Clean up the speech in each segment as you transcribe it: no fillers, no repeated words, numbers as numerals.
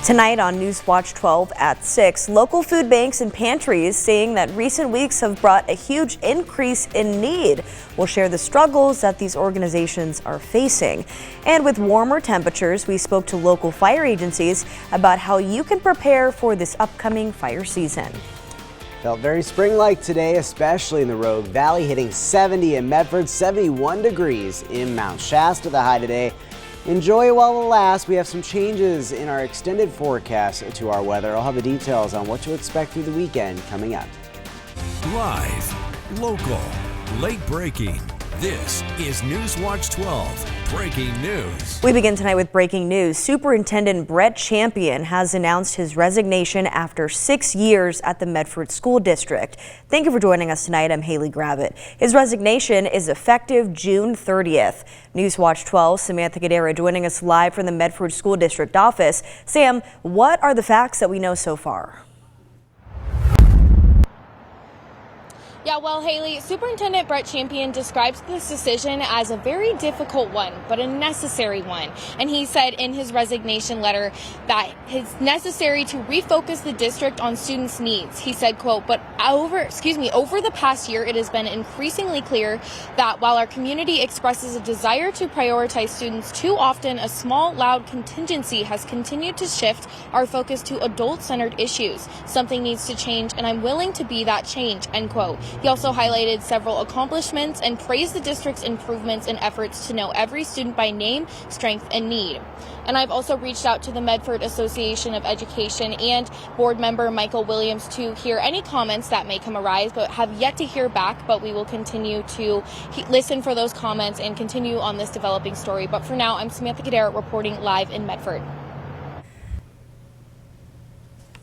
Tonight on NewsWatch 12 at 6, local food banks and pantries saying that recent weeks have brought a huge increase in need. We'll share the struggles that these organizations are facing. And with warmer temperatures, we spoke to local fire agencies about how you can prepare for this upcoming fire season. Felt very spring-like today, especially in the Rogue Valley, hitting 70 in Medford, 71 degrees in Mount Shasta. The high today. Enjoy it while it lasts. We have some changes in our extended forecast to our weather. I'll have the details on what to expect through the weekend coming up. Live, local, late breaking. This is NewsWatch 12, breaking news. We begin tonight with breaking news. Superintendent Brett Champion has announced his resignation after 6 years at the Medford School District. Thank you for joining us tonight. I'm Haley Gravitt. His resignation is effective June 30th. NewsWatch 12, Samantha Gadera joining us live from the Medford School District office. Sam, what are the facts that we know so far? Yeah, well, Haley, Superintendent Brett Champion describes this decision as a very difficult one, but a necessary one. And he said in his resignation letter that it's necessary to refocus the district on students' needs. He said, quote, but over the past year, it has been increasingly clear that while our community expresses a desire to prioritize students, too often a small, loud contingency has continued to shift our focus to adult-centered issues. Something needs to change, and I'm willing to be that change, end quote. He also highlighted several accomplishments and praised the district's improvements and efforts to know every student by name, strength, and need. And I've also reached out to the Medford Association of Education and board member Michael Williams to hear any comments that may come arise, but have yet to hear back. But we will continue to listen for those comments and continue on this developing story. But for now, I'm Samantha Gadera reporting live in Medford.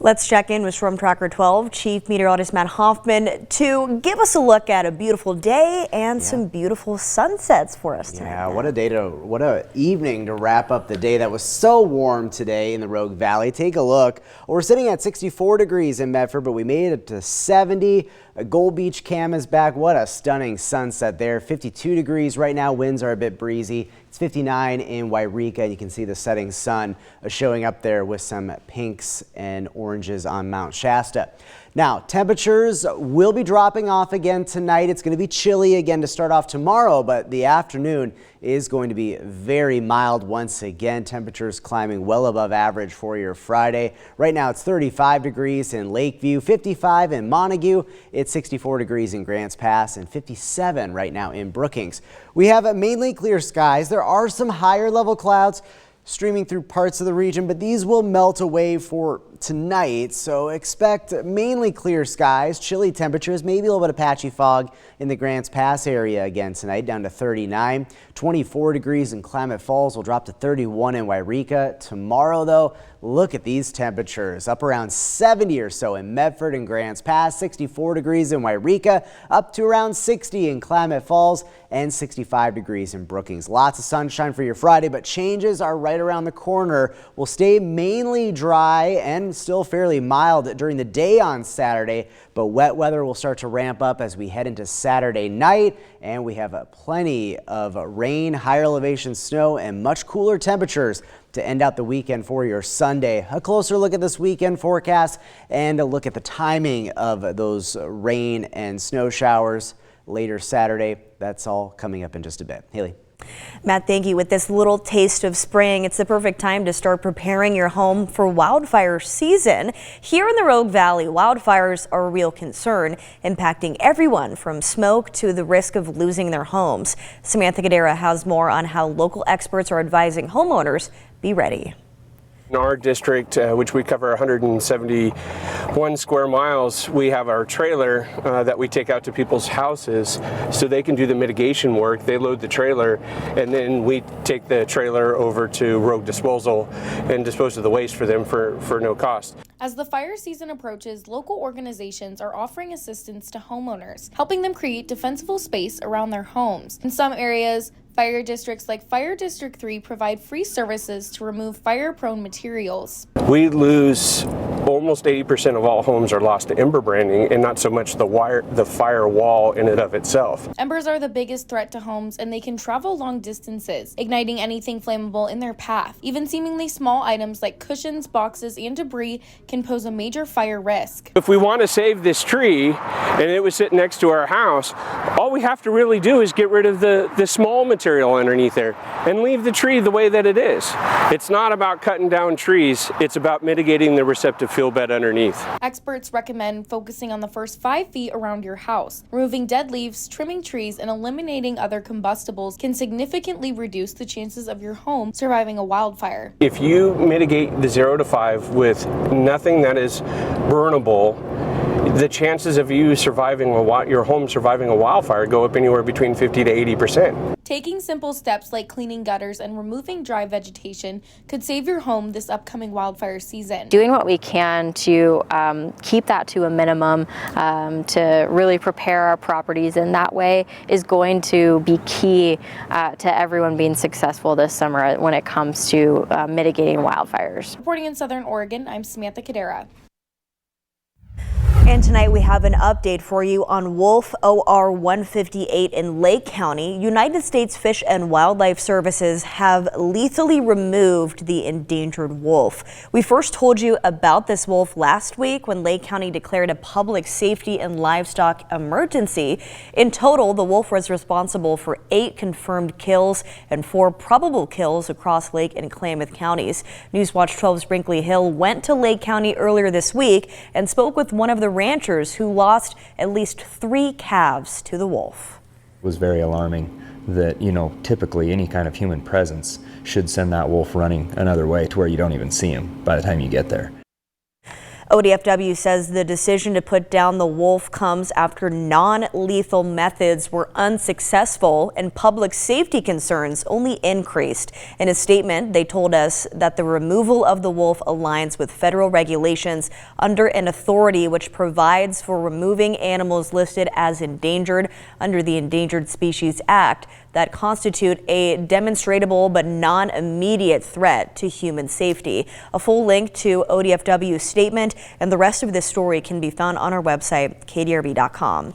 Let's check in with Storm Tracker 12 Chief Meteorologist Matt Hoffman to give us a look at a beautiful day and some beautiful sunsets for us tonight. Yeah, what a evening to wrap up the day that was so warm today in the Rogue Valley. Take a look. Well, we're sitting at 64 degrees in Medford, but we made it to 70. Gold Beach Cam is back. What a stunning sunset there. 52 degrees right now. Winds are a bit breezy. It's 59 in Wairika. You can see the setting sun showing up there with some pinks and oranges on Mount Shasta. Now, temperatures will be dropping off again tonight. It's going to be chilly again to start off tomorrow, but the afternoon is going to be very mild once again. Temperatures climbing well above average for your Friday. Right now it's 35 degrees in Lakeview, 55 in Montague. It's 64 degrees in Grants Pass and 57 right now in Brookings. We have mainly clear skies. There are some higher level clouds streaming through parts of the region, but these will melt away for tonight, so expect mainly clear skies, chilly temperatures, maybe a little bit of patchy fog in the Grants Pass area again tonight, down to 39. 24 degrees in Klamath Falls will drop to 31 in Wairika. Tomorrow, though, look at these temperatures, up around 70 or so in Medford and Grants Pass, 64 degrees in Wairika, up to around 60 in Klamath Falls, and 65 degrees in Brookings. Lots of sunshine for your Friday, but changes are right around the corner. We'll stay mainly dry and still fairly mild during the day on Saturday, but wet weather will start to ramp up as we head into Saturday night, and we have plenty of rain, higher elevation snow, and much cooler temperatures to end out the weekend for your Sunday. A closer look at this weekend forecast and a look at the timing of those rain and snow showers later Saturday. That's all coming up in just a bit. Haley. Matt, thank you. With this little taste of spring, it's the perfect time to start preparing your home for wildfire season. Here in the Rogue Valley, wildfires are a real concern, impacting everyone from smoke to the risk of losing their homes. Samantha Gadera has more on how local experts are advising homeowners be ready. In our district, which we cover 171 square miles, we have our trailer that we take out to people's houses so they can do the mitigation work. They load the trailer and then we take the trailer over to rogue disposal and dispose of the waste for them for no cost. As the fire season approaches, local organizations are offering assistance to homeowners, helping them create defensible space around their homes. In some areas, Fire districts like Fire District 3 provide free services to remove fire-prone materials. We lose almost 80% of all homes are lost to ember branding, and not so much the fire wall in and of itself. Embers are the biggest threat to homes, and they can travel long distances, igniting anything flammable in their path. Even seemingly small items like cushions, boxes, and debris can pose a major fire risk. If we want to save this tree, and it was sitting next to our house, all we have to really do is get rid of the small material underneath there and leave the tree the way that it is. It's not about cutting down trees, it's about mitigating the receptive fuel bed underneath. Experts recommend focusing on the first 5 feet around your house. Removing dead leaves, trimming trees, and eliminating other combustibles can significantly reduce the chances of your home surviving a wildfire. If you mitigate the 0 to 5 with nothing that is burnable, the chances of you surviving your home surviving a wildfire go up anywhere between 50 to 80%. Taking simple steps like cleaning gutters and removing dry vegetation could save your home this upcoming wildfire season. Doing what we can to keep that to a minimum, to really prepare our properties in that way is going to be key to everyone being successful this summer when it comes to mitigating wildfires. Reporting in Southern Oregon, I'm Samantha Cadera. And tonight we have an update for you on Wolf OR 158 in Lake County. United States Fish and Wildlife Services have lethally removed the endangered wolf. We first told you about this wolf last week when Lake County declared a public safety and livestock emergency. In total, the wolf was responsible for 8 confirmed kills and 4 probable kills across Lake and Klamath counties. NewsWatch 12's Brinkley Hill went to Lake County earlier this week and spoke with one of the ranchers who lost at least 3 calves to the wolf. It was very alarming that, typically any kind of human presence should send that wolf running another way to where you don't even see him by the time you get there. ODFW says the decision to put down the wolf comes after non-lethal methods were unsuccessful and public safety concerns only increased. In a statement, they told us that the removal of the wolf aligns with federal regulations under an authority which provides for removing animals listed as endangered under the Endangered Species Act that constitute a demonstrable but non-immediate threat to human safety. A full link to ODFW's statement and the rest of this story can be found on our website, kdrb.com.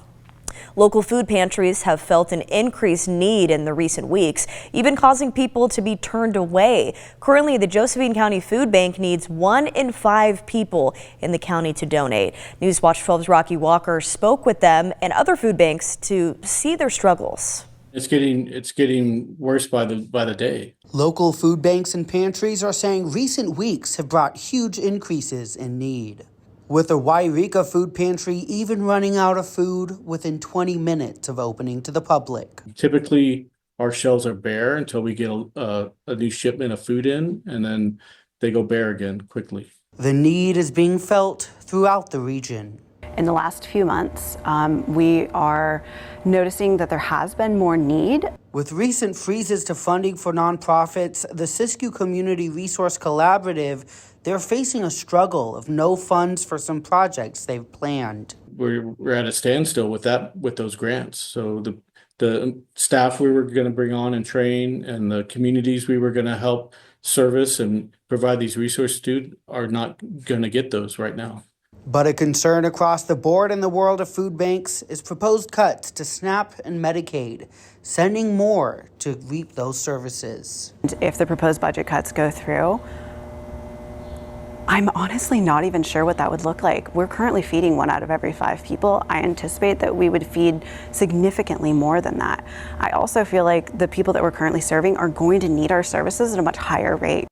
Local food pantries have felt an increased need in the recent weeks, even causing people to be turned away. Currently, the Josephine County Food Bank needs 1 in 5 people in the county to donate. NewsWatch 12's Rocky Walker spoke with them and other food banks to see their struggles. It's getting worse by the day. Local food banks and pantries are saying recent weeks have brought huge increases in need, with the Wairika Food Pantry even running out of food within 20 minutes of opening to the public. Typically, our shelves are bare until we get a new shipment of food in, and then they go bare again quickly. The need is being felt throughout the region. In the last few months, we are noticing that there has been more need. With recent freezes to funding for nonprofits, the Siskiyou Community Resource Collaborative, they're facing a struggle of no funds for some projects they've planned. We're at a standstill with those grants. So the staff we were going to bring on and train and the communities we were going to help service and provide these resources to are not going to get those right now. But a concern across the board in the world of food banks is proposed cuts to SNAP and Medicaid, sending more to reap those services. If the proposed budget cuts go through, I'm honestly not even sure what that would look like. We're currently feeding 1 out of every 5 people. I anticipate that we would feed significantly more than that. I also feel like the people that we're currently serving are going to need our services at a much higher rate.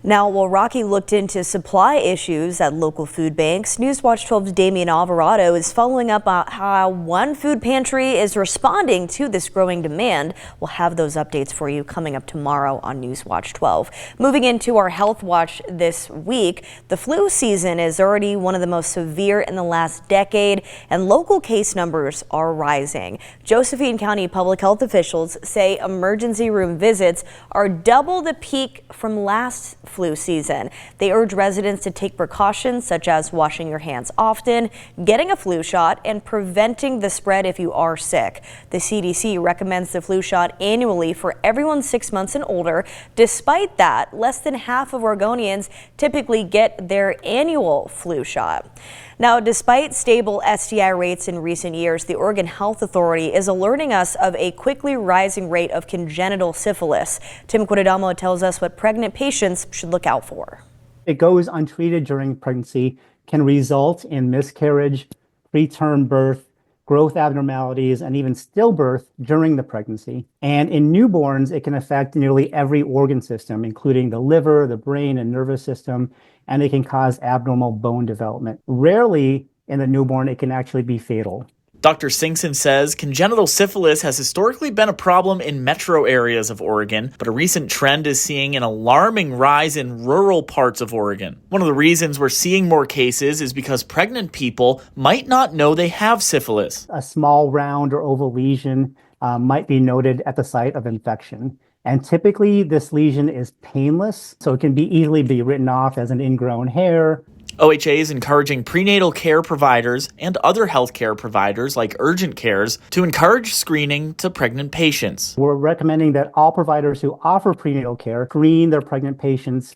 Now, while Rocky looked into supply issues at local food banks, NewsWatch 12's Damian Alvarado is following up on how one food pantry is responding to this growing demand. We'll have those updates for you coming up tomorrow on NewsWatch 12. Moving into our Health Watch this week, the flu season is already one of the most severe in the last decade, and local case numbers are rising. Josephine County public health officials say emergency room visits are double the peak from last flu season. They urge residents to take precautions such as washing your hands often, getting a flu shot, and preventing the spread if you are sick. The CDC recommends the flu shot annually for everyone 6 months and older. Despite that, less than half of Oregonians typically get their annual flu shot. Now, despite stable STI rates in recent years, the Oregon Health Authority is alerting us of a quickly rising rate of congenital syphilis. Tim Quidadamo tells us what pregnant patients should look out for. It goes untreated during pregnancy, can result in miscarriage, preterm birth, growth abnormalities, and even stillbirth during the pregnancy. And in newborns, it can affect nearly every organ system, including the liver, the brain, and nervous system, and it can cause abnormal bone development. Rarely in the newborn, it can actually be fatal. Dr. Singson says congenital syphilis has historically been a problem in metro areas of Oregon, but a recent trend is seeing an alarming rise in rural parts of Oregon. One of the reasons we're seeing more cases is because pregnant people might not know they have syphilis. A small round or oval lesion might be noted at the site of infection. And typically this lesion is painless, so it can easily be written off as an ingrown hair. OHA is encouraging prenatal care providers and other healthcare providers like urgent cares to encourage screening to pregnant patients. We're recommending that all providers who offer prenatal care screen their pregnant patients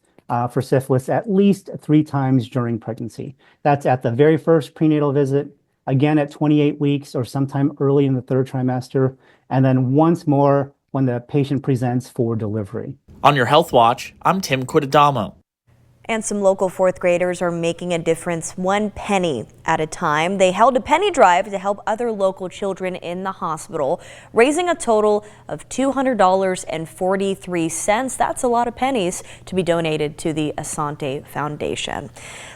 for syphilis at least 3 times during pregnancy. That's at the very first prenatal visit, again at 28 weeks or sometime early in the 3rd trimester, and then once more when the patient presents for delivery. On your Health Watch, I'm Tim Quidadamo. And some local 4th graders are making a difference 1 penny at a time. They held a penny drive to help other local children in the hospital, raising a total of $200.43. That's a lot of pennies to be donated to the Asante Foundation.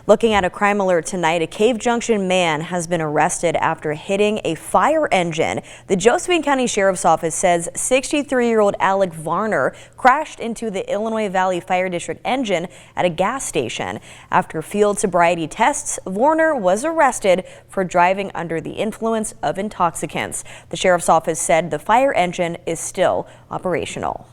Looking at a crime alert tonight, a Cave Junction man has been arrested after hitting a fire engine. The Josephine County Sheriff's Office says 63-year-old Alec Varner crashed into the Illinois Valley Fire District engine at a gas station. After field sobriety tests, Varner was arrested for driving under the influence of intoxicants. The Sheriff's Office said the fire engine is still operational.